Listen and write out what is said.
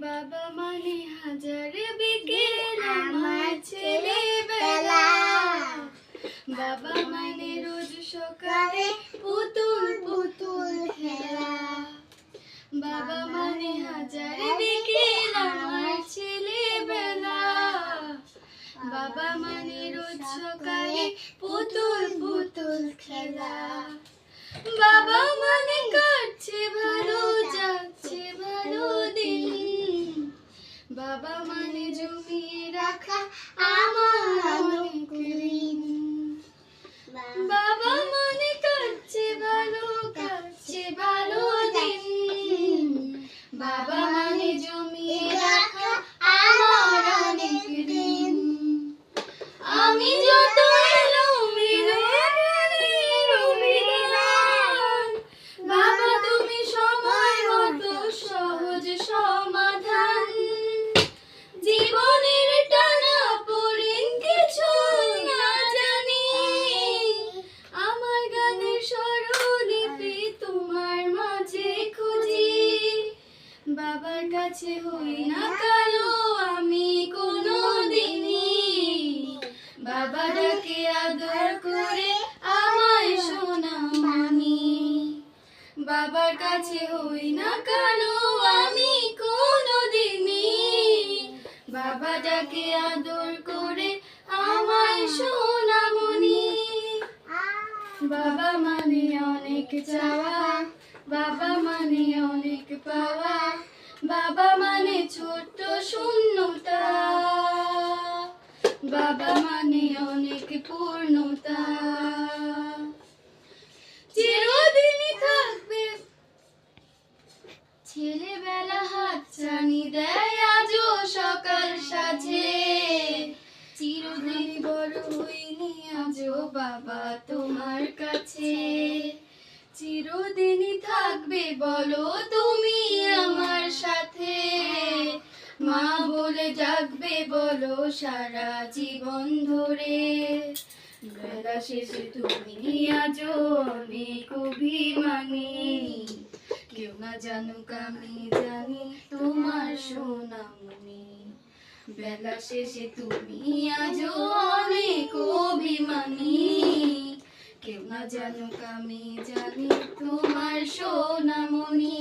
বাবা মানে হাজার বিকেল আমার ছেলেবেলা, বাবা মানে রোজ সকালে পুতুল পুতুল খেলা, বাবা মানে হাজার বিকেল আমার ছেলেবেলা, বাবা মানে রোজ সকালে পুতুল পুতুল খেলা, বাবা মানে কাটছে ভালো যাচ্ছে ভালো দিন, বাবা মানে জমিয়ে রাখা আমার অনেক ঋণ, বাবা মানে কাটছে ভালো দিন, বাবা মানে জমিয়ে রাখা আমার অনেক ঋণ। আমি যত এলোমেলো অভিধান, বাবা তুমি সময় মতো সহজ সমাধান, জীবনের টানা পড়েন কিছু না জানি, আমার গানের স্বরলিপি তোমার মাঝে খুঁজি, বাবার কাছে হই না কালো আমি কোনো দিনই, বাবা ডাকে আদর করে আমায় সোনামণি, বাবার কাছে হই না কালো আমি কোনো দিনই, বাবা ডাকে আদর করে আমায় সোনামণি। বাবা মানে অনেক চাওয়া, বাবা মানে অনেক পাওয়া, বাবা মানে ছোট্ট শূন্যতা, বাবা মানে অনেক পূর্ণতা, চিরদিনই থাকবে ছেলেবেলা হাতছানি দেয় আজও সকাল সাজে, চিরদিন বড় হইনি আজও বাবা তোমার কাছে, চিরদিনই থাকবে বলো তুমি আমার সাথে, মা বলে ডাকবে বলো সারা জীবন ধরে, বেলা শেষে তুমি আজও অনেক অভিমানী, কেউ না জানুক আমি জানি তোমার সোনামণি, বেলা শেষে তুমি আজও অনেক অভিমানী, কেউ না জানুক আমি জানি তোমার সোনামণি।